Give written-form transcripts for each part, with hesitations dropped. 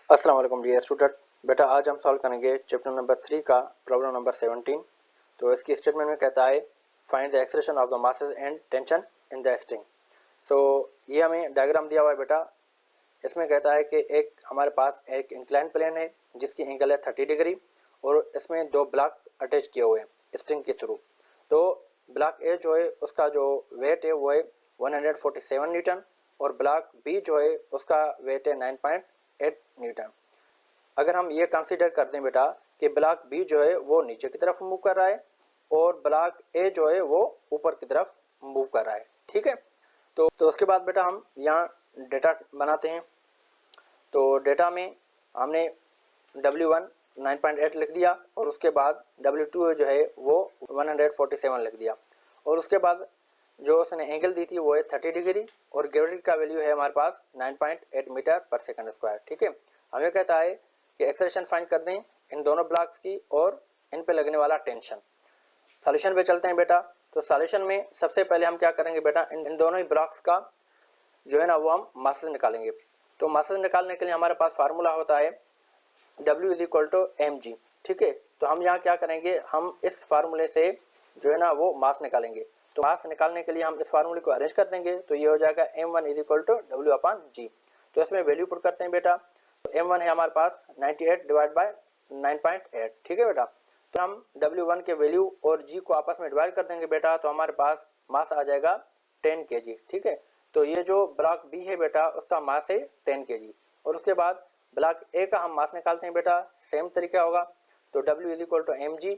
अस्सलाम वालेकुम dear student. बेटा आज हम सॉल्व करेंगे चैप्टर नंबर 3 का प्रॉब्लम नंबर 17। तो इसकी स्टेटमेंट में कहता है find the expression of the masses and tension in the string. So ये हमें डायग्राम दिया हुआ है बेटा। इसमें कहता है कि एक हमारे पास एक इंक्लाइन प्लेन है जिसकी एंगल है 30 डिग्री और इसमें दो ब्लॉक अटैच किए हुए हैं स्ट्रिंग के थ्रू। तो ब्लॉक ए जो है उसका जो वेट है वो है 147 न्यूटन और ब्लॉक बी जो है उसका वेट है 9.8 न्यूटन। अगर हम ये कंसीडर कर दें बेटा कि ब्लॉक बी जो है वो नीचे की तरफ मूव कर रहा है और ब्लॉक ए जो है वो ऊपर की तरफ मूव कर रहा है, ठीक है। तो उसके बाद बेटा हम यहाँ डेटा बनाते हैं। तो डेटा में हमने W1 9.8 लिख दिया और उसके बाद W2 जो है वो 147 लिख दिया और उसके बाद जो उसने एंगल दी थी वो है 30 डिग्री और ग्रेविटी का वैल्यू है हमारे पास 9.8 मीटर पर सेकंड स्क्वायर, ठीक है। हमें कहता है कि एक्सेलरेशन फाइंड कर दें इन दोनों ब्लॉक्स की और इन पे लगने वाला टेंशन। सॉल्यूशन पे चलते हैं बेटा। तो सॉल्यूशन में सबसे पहले हम क्या करेंगे बेटा, इन दोनों ही ब्लॉक्स का जो है ना वो हम मासेस निकालेंगे। तो मासेस निकालने के लिए हमारे पास फार्मूला होता है W is equal to mg, ठीक है। तो हम यहाँ क्या करेंगे, हम इस फार्मूले से जो है ना वो मास निकालेंगे। तो मास निकालने के लिए हम इस फार्मूले को अरेंज कर देंगे। तो ये हो जाएगा m1 is equal to W upon g। तो इसमें वैल्यू पुट करते हैं बेटा। तो m1 है हमारे पास 98 डिवाइड बाय 9.8, ठीक है बेटा। तो हम W1 के वैल्यू और g को आपस में डिवाइड कर देंगे बेटा। तो हमारे पास मास आ जाएगा 10 kg, ठीक है। तो ये जो ब्लॉक बी है बेटा उसका मास है 10 kg और उसके बाद ब्लॉक ए का हम मास निकालते हैं बेटा। सेम तरीका होगा। तो W is equal to M G.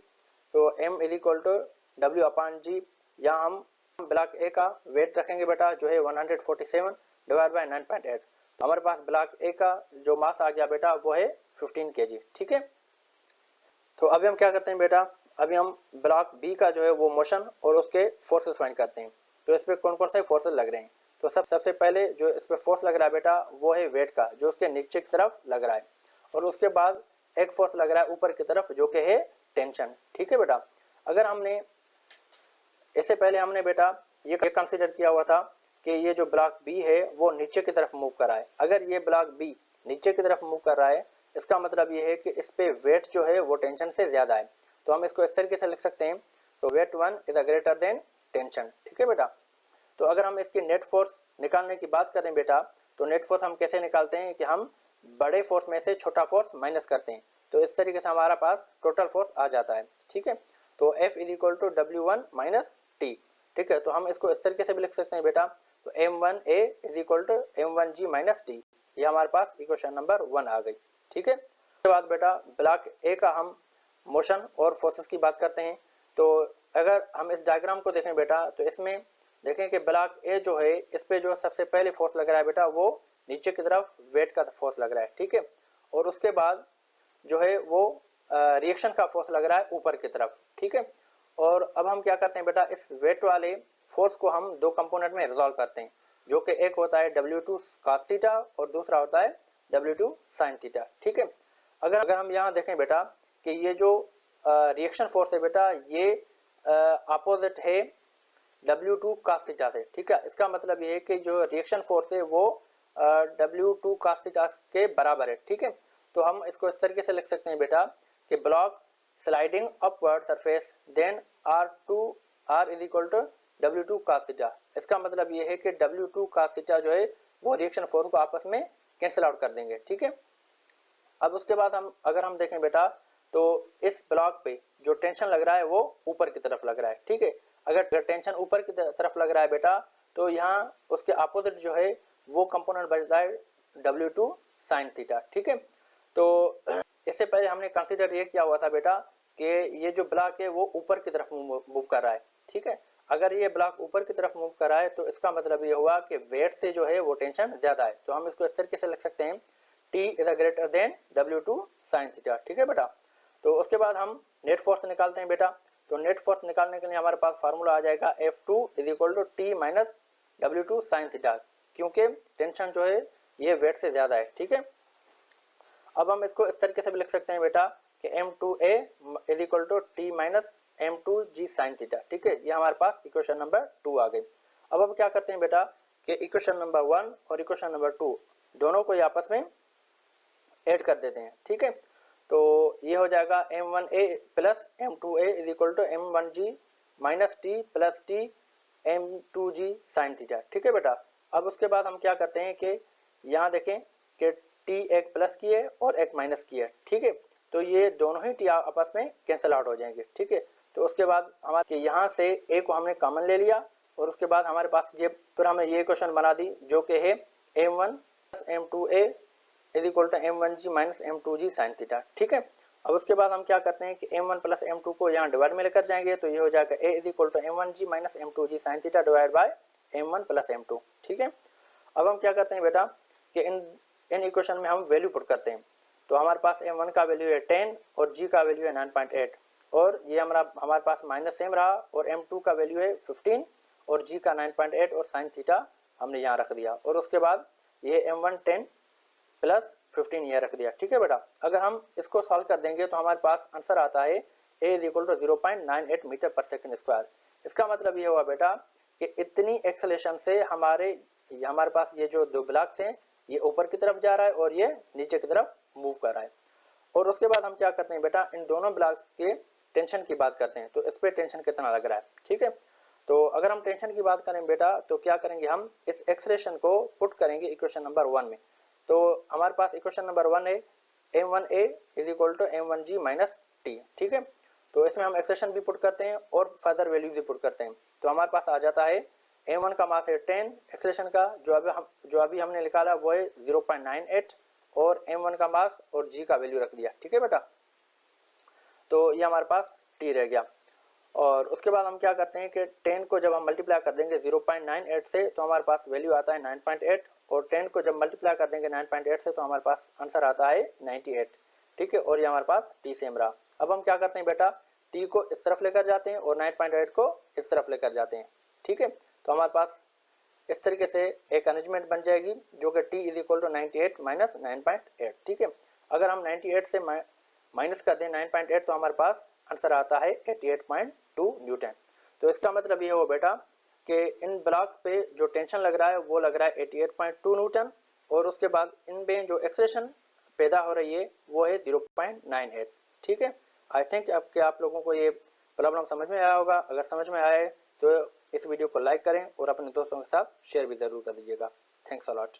तो m is equal to W upon G. यहाँ हम ब्लॉक ए का वेट रखेंगे बेटा जो है 147 डिवाइड बाय 9.8। तो हमारे पास ब्लॉक ए का जो मास आ गया बेटा वो है 15 kg, ठीक है। तो अभी हम क्या करते हैं बेटा, अभी हम ब्लॉक बी का जो है वो मोशन और उसके फोर्सेस फाइंड करते हैं। तो इस पे कौन कौन से फोर्सेस लग रहे हैं। तो सबसे पहले जो इस पे फोर्स लग रहा है बेटा वो है वेट का जो उसके नीचे की तरफ लग रहा है और उसके बाद एक फोर्स लग रहा है ऊपर की तरफ जो कि है टेंशन, ठीक है बेटा। अगर हमने इससे पहले हमने बेटा ये कंसीडर किया हुआ था कि ये जो ब्लॉक बी है वो नीचे की तरफ मूव कर रहा है। अगर ये ब्लॉक बी नीचे की तरफ मूव कर रहा है इसका मतलब ये है कि इस पे वेट जो है वो टेंशन से ज्यादा है। तो हम इसको इस तरीके से लिख सकते हैं। तो weight 1 is greater than tension, ठीक है बेटा। तो अगर हम इसकी नेट फोर्स निकालने की बात करें बेटा, तो नेट फोर्स हम कैसे निकालते हैं कि हम बड़े फोर्स में से छोटा फोर्स माइनस करते हैं। तो इस तरीके से हमारा पास टोटल फोर्स आ जाता है, ठीक है। तो F is equal to W1 minus T, ठीक है। तो हम इसको इस तरीके से भी लिख सकते हैं बेटा। तो M1A is equal to M1G minus T. ये हमारे पास इक्वेशन नंबर 1 आ गई, ठीक है। उसके बाद बेटा ब्लॉक ए का हम मोशन और फोर्सेस की बात करते हैं। तो अगर हम इस डायग्राम को देखें बेटा तो इसमें देखें कि ब्लॉक ए जो है इस पे जो सबसे पहले फोर्स लग रहा है बेटा वो नीचे की तरफ वेट का फोर्स लग रहा है, ठीक है। और उसके बाद जो है वो रिएक्शन का फोर्स लग रहा है ऊपर की तरफ, ठीक है। और अब हम क्या करते हैं बेटा, इस वेट वाले फोर्स को हम दो कंपोनेंट में रिजॉल्व करते हैं जो कि एक होता है W2 cos थीटा और दूसरा होता है W2 sin थीटा, ठीक है। अगर हम यहाँ देखें बेटा कि ये जो रिएक्शन फोर्स है बेटा ये अपोजिट है W2 cos थीटा से, ठीक है। इसका मतलब ये है कि जो रिएक्शन फोर्स है वो W2 cos थीटा के बराबर है, ठीक है। तो हम इसको इस तरीके से लिख सकते हैं बेटा कि block sliding upward surface then R is equal to W2 cos theta. इसका मतलब ये है कि W2 cos थीटा जो है वो रिएक्शन फोर्स को आपस में कैंसिल आउट कर देंगे, ठीक है। अब उसके बाद अगर हम देखें बेटा तो इस ब्लॉक पे जो टेंशन लग रहा है वो ऊपर की तरफ लग रहा है, ठीक है। अगर टेंशन ऊपर की तरफ लग रहा है बेटा तो यहाँ उसके अपोजिट जो है वो कंपोनेंट बचता है W2 sin थीटा, ठीक है। तो इससे पहले हमने कंसीडर ये किया हुआ था बेटा कि ये जो ब्लॉक है वो ऊपर की तरफ मूव कर रहा है, ठीक है। अगर ये ब्लॉक ऊपर की तरफ मूव कर रहा है तो इसका मतलब ये हुआ कि वेट से जो है वो टेंशन ज्यादा है। तो हम इसको इस तरीके से लिख सकते हैं T is greater then W2 sin theta, ठीक है बेटा। तो उसके बाद हम नेट फोर्स निकालते हैं बेटा। तो नेट फोर्स निकालने के लिए हमारे पास फार्मूला आ जाएगा F2 is equal to T minus W2 sin theta, क्योंकि टेंशन जो है ये वेट से ज्यादा है, ठीक है। अब हम इसको इस तरीके से भी लिख सकते हैं बेटा कि M2A is equal to T minus M2G sin theta, ठीक है। ये हमारे पास इक्वेशन नंबर 2 आ गई। अब क्या करते हैं बेटा कि इक्वेशन नंबर 1 और इक्वेशन नंबर 2 दोनों को आपस में ऐड कर देते हैं, ठीक है। तो ये हो जाएगा m1a plus m2a is equal to m1g minus T plus T m2g sine theta, ठीक है बेटा। अब उसके बाद हम क्या करते हैं कि यहाँ देखें कि टी एक प्लस की है और एक माइनस की है, ठीक है। तो ये दोनों ही टी आपस में कैंसिल आउट हो जाएंगे, ठीक है। तो उसके बाद हमारे यहाँ से ए को हमने कॉमन ले लिया और उसके बाद हमारे पास ये फिर हमने ये क्वेश्चन बना दी जो कि है m1 plus m2a is equal to m1g minus m2g sine theta, ठीक है। अब उसके बाद हम क्या करते हैं कि m1 प्लस m2 को यहाँ डिवाइड में लेकर जाएंगे, तो ये हो जाएगा a is equal to m1g minus m2g sine theta divide by m1 plus m2, ठीक है। अब हम क्या करते हैं बेटा कि इन इक्वेशन में हम वैल्यू पुट करते हैं। तो हमारे पास m1 का वैल्यू है 10 और g का वैल्यू है 9.8 और ये हमारे पास माइनस सेम रहा और m2 का वैल्यू है 15 और g का 9.8 और साइन थीटा हमने यहाँ रख दिया और उसके बाद ये m1 10 प्लस 15 ये रख दिया, ठीक है बेटा। अगर हम इसको सॉल्व कर देंगे तो हमारे पास आंसर आता है a is equal to 0.98 metre per second square. इसका मतलब ये हुआ बेटा कि इतनी एक्सेलेरेशन से हमारे पास ये जो दो ब्लॉक्स हैं ये ऊपर की तरफ जा रहा है और ये नीचे की तरफ मूव कर रहा है। और उसके बाद हम क्या करते हैं बेटा इन दोनों ब्लॉक्स के टेंशन की बात करते हैं, तो इस पे टेंशन कितना लग रहा है, ठीक है। तो अगर हम टेंशन की बात करें बेटा तो क्या करेंगे हम इस एक्सेलेरेशन को पुट करेंगे इक्वेशन नंबर 1 में। तो हमारे पास इक्वेशन नंबर 1 है m1a is equal to m1g minus T, ठीक है। तो इसमें हम एक्सेलेरेशन भी पुट करते हैं और फर्दर वैल्यू भी पुट करते हैं। तो हमारे पास आ जाता है m1 का मास है 10, एक्सेलेरेशन का जो अभी हमने निकाला वो है 0.98 और m1 का मास और g का वैल्यू रख दिया, ठीक है बेटा। तो ये हमारे पास t रह गया और उसके बाद हम क्या करते हैं कि 10 को जब हम मल्टीप्लाई कर देंगे 0.98 से तो हमारे पास वैल्यू आता है 9.8 और 10 को जब मल्टीप्लाई कर देंगे 9.8 से तो हमारे पास आंसर आता है 98, ठीक है। और ये हमारे पास t सेम रहा। अब हम क्या करते हैं बेटा t को इस तरफ लेकर जाते हैं और 9.8 को इस तरफ लेकर जाते हैं, ठीक है। तो हमारे पास इस तरीके से एक अरेंजमेंट बन जाएगी जो कि t is equal to 98 minus 9.8, ठीक है। अगर हम 98 से माइनस कर दें 9.8 तो हमारे पास आंसर आता है 88.2 न्यूटन। तो इसका मतलब ये हो बेटा कि इन ब्लॉक्स पे जो टेंशन लग रहा है वो लग रहा है 88.2 न्यूटन और उसके बाद इनमें जो एक्सेलेरेशन पैदा हो रही है वो है 0.98, ठीक है। आई थिंक आप लोगों को ये प्रॉब्लम समझ में आया होगा। अगर समझ में आए तो इस वीडियो को लाइक करें और अपने दोस्तों के साथ शेयर भी जरूर कर दीजिएगा। Thanks a lot.